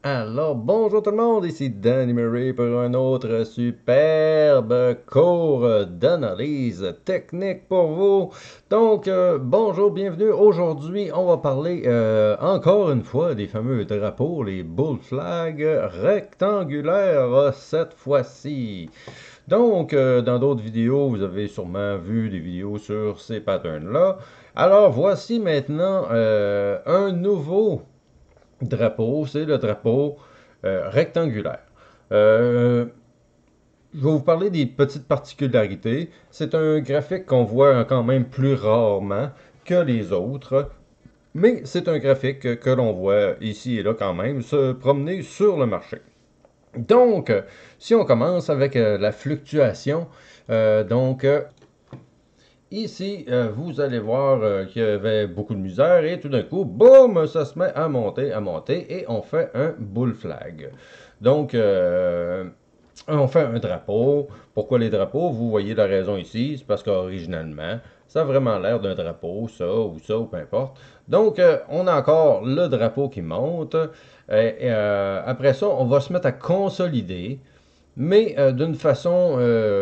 Alors, bonjour tout le monde, ici Danny Murray pour un autre superbe cours d'analyse technique pour vous. Donc, bonjour, bienvenue. Aujourd'hui, on va parler encore une fois des fameux drapeaux, les bull flags rectangulaires cette fois-ci. Donc, dans d'autres vidéos, vous avez sûrement vu des vidéos sur ces patterns-là. Alors, voici maintenant un nouveau drapeau, c'est le drapeau rectangulaire. Euh, je vais vous parler des petites particularités. C'est un graphique qu'on voit quand même plus rarement que les autres, mais c'est un graphique que l'on voit ici et là quand même se promener sur le marché. Donc, si on commence avec la fluctuation, donc ici, vous allez voir qu'il y avait beaucoup de misère et tout d'un coup, boum, ça se met à monter et on fait un bull flag. Donc, on fait un drapeau. Pourquoi les drapeaux? Vous voyez la raison ici, c'est parce qu'originalement, ça a vraiment l'air d'un drapeau, ça, ou peu importe. Donc, on a encore le drapeau qui monte. Après ça, on va se mettre à consolider mais d'une façon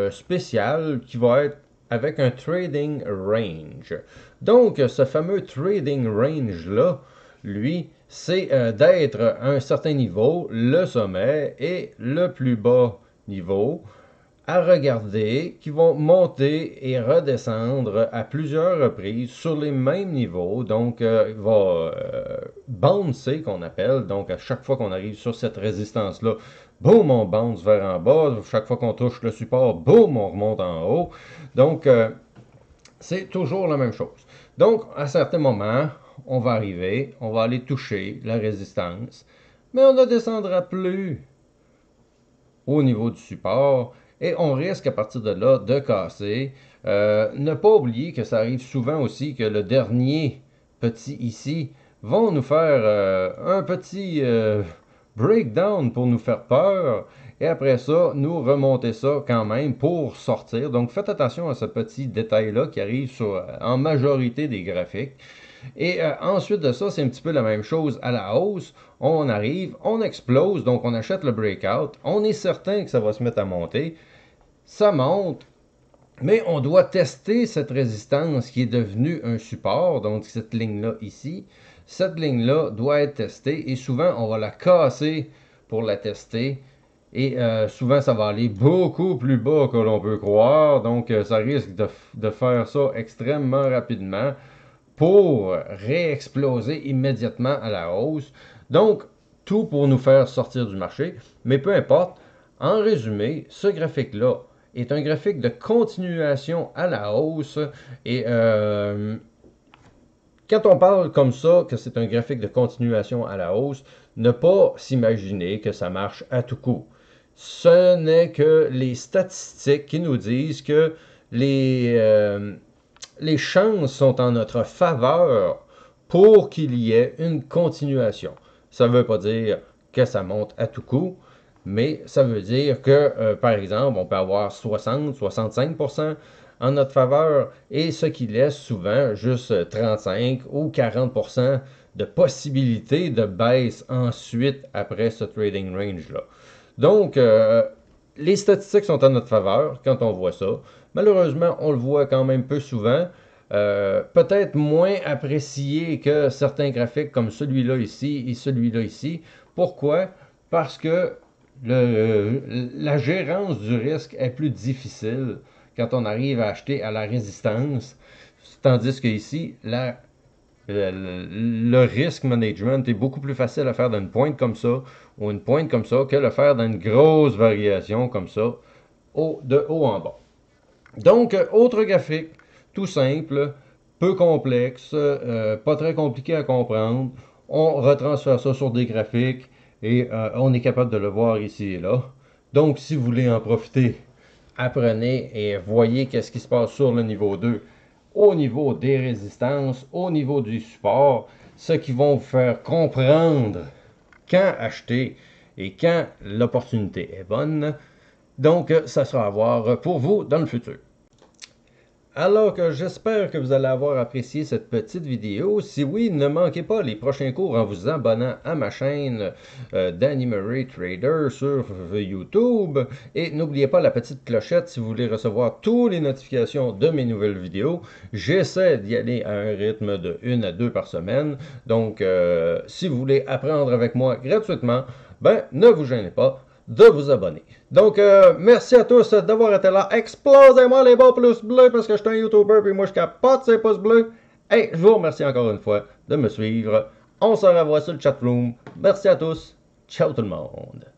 spéciale qui va être avec un trading range. Donc, ce fameux trading range-là, lui, c'est d'être à un certain niveau, le sommet, et le plus bas niveau, à regarder, qui vont monter et redescendre à plusieurs reprises sur les mêmes niveaux. Donc, il va bouncer, qu'on appelle. Donc, à chaque fois qu'on arrive sur cette résistance-là, boum, on bounce vers en bas. Chaque fois qu'on touche le support, boum, on remonte en haut. Donc, c'est toujours la même chose. Donc, à certains moments, on va arriver, on va aller toucher la résistance, mais on ne descendra plus au niveau du support et on risque à partir de là de casser. Ne pas oublier que ça arrive souvent aussi que le dernier petit ici vont nous faire un petit breakdown pour nous faire peur et après ça, nous remonter ça quand même pour sortir. Donc faites attention à ce petit détail-là qui arrive en majorité des graphiques. Et ensuite de ça, c'est un petit peu la même chose à la hausse. On arrive, on explose, donc on achète le breakout. On est certain que ça va se mettre à monter. Ça monte, mais on doit tester cette résistance qui est devenue un support, donc cette ligne-là ici. Cette ligne-là doit être testée et souvent on va la casser pour la tester. Et souvent ça va aller beaucoup plus bas que l'on peut croire, donc ça risque de faire ça extrêmement rapidement pour réexploser immédiatement à la hausse. Donc, tout pour nous faire sortir du marché. Mais peu importe, en résumé, ce graphique-là est un graphique de continuation à la hausse. Et quand on parle comme ça, que c'est un graphique de continuation à la hausse, ne pas s'imaginer que ça marche à tout coup. Ce n'est que les statistiques qui nous disent que les, euh, les chances sont en notre faveur pour qu'il y ait une continuation. Ça ne veut pas dire que ça monte à tout coup, mais ça veut dire que, par exemple, on peut avoir 60-65% en notre faveur et ce qui laisse souvent juste 35 ou 40% de possibilité de baisse ensuite après ce trading range-là. Donc, les statistiques sont en notre faveur quand on voit ça. Malheureusement, on le voit quand même peu souvent. Peut-être moins apprécié que certains graphiques comme celui-là ici et celui-là ici. Pourquoi? Parce que la gérance du risque est plus difficile quand on arrive à acheter à la résistance, tandis que ici, le risque management est beaucoup plus facile à faire d'une pointe comme ça ou une pointe comme ça que le faire dans une grosse variation comme ça, de haut en bas. Donc, autre graphique, tout simple, peu complexe, pas très compliqué à comprendre. On retransfère ça sur des graphiques et on est capable de le voir ici et là. Donc, si vous voulez en profiter, apprenez et voyez qu'est-ce qui se passe sur le niveau 2, au niveau des résistances, au niveau du support, ce qui vont vous faire comprendre quand acheter et quand l'opportunité est bonne. Donc, ça sera à voir pour vous dans le futur. Alors que j'espère que vous allez avoir apprécié cette petite vidéo. Si oui, ne manquez pas les prochains cours en vous abonnant à ma chaîne Danny Murray Trader sur YouTube. Et n'oubliez pas la petite clochette si vous voulez recevoir toutes les notifications de mes nouvelles vidéos. J'essaie d'y aller à un rythme de 1 à 2 par semaine. Donc, si vous voulez apprendre avec moi gratuitement, ben, ne vous gênez pas de vous abonner. Donc, merci à tous d'avoir été là. Explosez-moi les beaux pouces bleus parce que je suis un YouTuber et moi je capote ces pouces bleus. Et je vous remercie encore une fois de me suivre. On se revoit sur le chatroom. Merci à tous. Ciao tout le monde.